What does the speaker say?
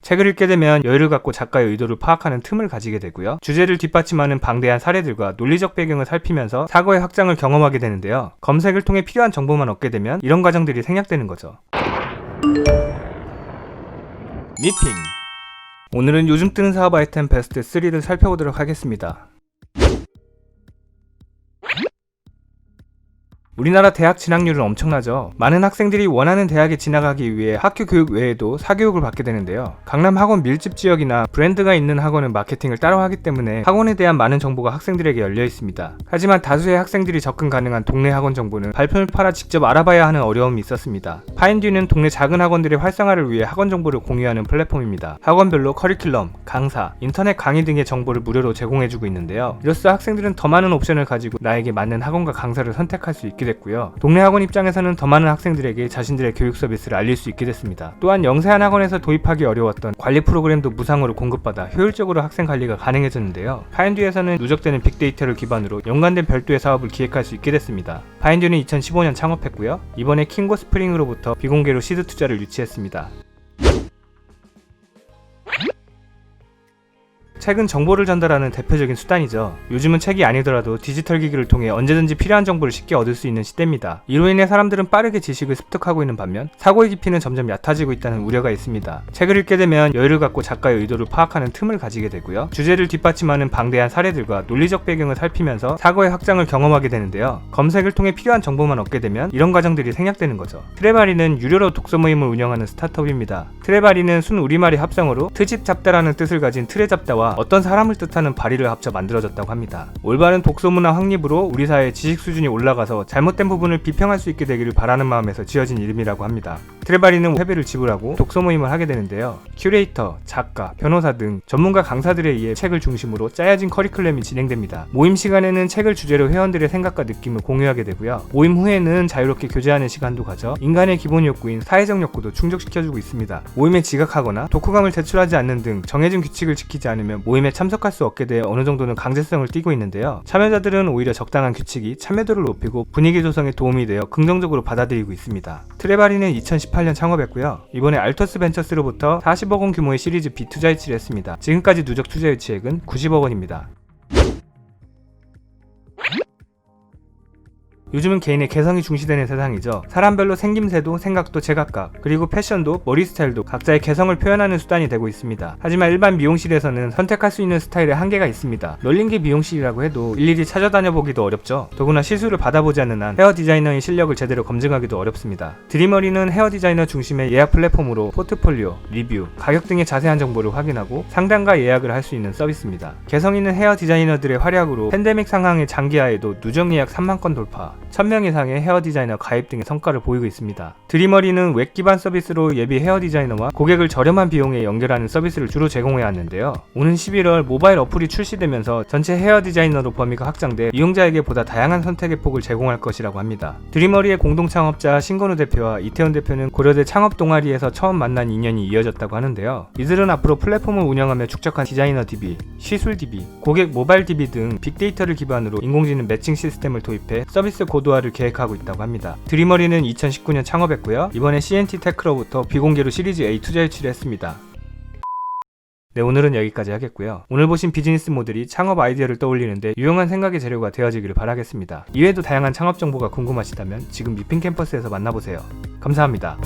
책을 읽게 되면 여유를 갖고 작가의 의도를 파악하는 틈을 가지게 되고요. 주제를 뒷받침하는 방대한 사례들과 논리적 배경을 살피면서 사고의 확장을 경험하게 되는데요. 검색을 통해 필요한 정보만 얻게 되면 이런 과정들이 생략되는 거죠. 미팅. 오늘은 요즘 뜨는 사업 아이템 베스트 3를 살펴보도록 하겠습니다. 우리나라 대학 진학률은 엄청나죠. 많은 학생들이 원하는 대학에 진학하기 위해 학교 교육 외에도 사교육을 받게 되는데요. 강남 학원 밀집 지역이나 브랜드가 있는 학원은 마케팅을 따로 하기 때문에 학원에 대한 많은 정보가 학생들에게 열려 있습니다. 하지만 다수의 학생들이 접근 가능한 동네 학원 정보는 발품을 팔아 직접 알아봐야 하는 어려움이 있었습니다. 파인듀는 동네 작은 학원들의 활성화를 위해 학원 정보를 공유하는 플랫폼입니다. 학원별로 커리큘럼, 강사, 인터넷 강의 등의 정보를 무료로 제공해주고 있는데요. 이로써 학생들은 더 많은 옵션을 가지고 나에게 맞는 학원과 강사를 선택할 수 있게 됐고요. 동네 학원 입장에서는 더 많은 학생들에게 자신들의 교육 서비스를 알릴 수 있게 됐습니다. 또한 영세한 학원에서 도입하기 어려웠던 관리 프로그램도 무상으로 공급받아 효율적으로 학생 관리가 가능해졌는데요. 파인듀에서는 누적되는 빅데이터를 기반으로 연관된 별도의 사업을 기획할 수 있게 됐습니다. 파인듀는 2015년 창업했고요. 이번에 킹고 스프링으로부터 비공개로 시드 투자를 유치했습니다. 책은 정보를 전달하는 대표적인 수단이죠. 요즘은 책이 아니더라도 디지털 기기를 통해 언제든지 필요한 정보를 쉽게 얻을 수 있는 시대입니다. 이로 인해 사람들은 빠르게 지식을 습득하고 있는 반면 사고의 깊이는 점점 얕아지고 있다는 우려가 있습니다. 책을 읽게 되면 여유를 갖고 작가의 의도를 파악하는 틈을 가지게 되고요. 주제를 뒷받침하는 방대한 사례들과 논리적 배경을 살피면서 사고의 확장을 경험하게 되는데요. 검색을 통해 필요한 정보만 얻게 되면 이런 과정들이 생략되는 거죠. 트레바리는 유료로 독서 모임을 운영하는 스타트업입니다. 트레바리는 순 우리말의 합성어로 트집 잡다라는 뜻을 가진 트레 잡다와 어떤 사람을 뜻하는 바리를 합쳐 만들어졌다고 합니다. 올바른 독서 문화 확립으로 우리 사회의 지식 수준이 올라가서 잘못된 부분을 비평할 수 있게 되기를 바라는 마음에서 지어진 이름이라고 합니다. 트레바리는 회비를 지불하고 독서 모임을 하게 되는데요. 큐레이터, 작가, 변호사 등 전문가 강사들에 의해 책을 중심으로 짜여진 커리큘럼이 진행됩니다. 모임 시간에는 책을 주제로 회원들의 생각과 느낌을 공유하게 되고요. 모임 후에는 자유롭게 교제하는 시간도 가져 인간의 기본 욕구인 사회적 욕구도 충족시켜주고 있습니다. 모임에 지각하거나 독후감을 제출하지 않는 등 정해진 규칙을 지키지 않으면 모임에 참석할 수 없게 돼 어느 정도는 강제성을 띠고 있는데요. 참여자들은 오히려 적당한 규칙이 참여도를 높이고 분위기 조성에 도움이 되어 긍정적으로 받아들이고 있습니다. 트레바리는 2018년 창업했고요. 이번에 알터스 벤처스로부터 40억 원 규모의 시리즈 B 투자 유치를 했습니다. 지금까지 누적 투자 유치액은 90억 원입니다. 요즘은 개인의 개성이 중시되는 세상이죠. 사람별로 생김새도 생각도 제각각, 그리고 패션도 머리 스타일도 각자의 개성을 표현하는 수단이 되고 있습니다. 하지만 일반 미용실에서는 선택할 수 있는 스타일에 한계가 있습니다. 널린기 미용실이라고 해도 일일이 찾아다녀 보기도 어렵죠. 더구나 시술을 받아보지 않는 한 헤어 디자이너의 실력을 제대로 검증하기도 어렵습니다. 드리머리는 헤어 디자이너 중심의 예약 플랫폼으로 포트폴리오, 리뷰, 가격 등의 자세한 정보를 확인하고 상담과 예약을 할 수 있는 서비스입니다. 개성 있는 헤어 디자이너들의 활약으로 팬데믹 상황의 장기하에도 누적 예약 3만 건 돌파, 1000명 이상의 헤어 디자이너 가입 등의 성과를 보이고 있습니다. 드리머리는 웹 기반 서비스로 예비 헤어 디자이너와 고객을 저렴한 비용에 연결하는 서비스를 주로 제공해 왔는데요. 오는 11월 모바일 어플이 출시되면서 전체 헤어 디자이너로 범위가 확장돼 이용자에게 보다 다양한 선택의 폭을 제공할 것이라고 합니다. 드리머리의 공동 창업자 신건우 대표와 이태원 대표는 고려대 창업 동아리에서 처음 만난 인연이 이어졌다고 하는데요. 이들은 앞으로 플랫폼을 운영하며 축적한 디자이너 DB, 시술 DB, 고객 모바일 DB 등 빅데이터를 기반으로 인공지능 매칭 시스템을 도입해 서비스 고도화를 계획하고 있다고 합니다. 드리머리는 2019년 창업했고요. 이번에 CNT 테크로부터 비공개로 시리즈 A 투자 유치를 했습니다. 네, 오늘은 여기까지 하겠고요. 오늘 보신 비즈니스 모델이 창업 아이디어를 떠올리는데 유용한 생각의 재료가 되어지기를 바라겠습니다. 이외에도 다양한 창업 정보가 궁금하시다면 지금 미핑 캠퍼스에서 만나보세요. 감사합니다.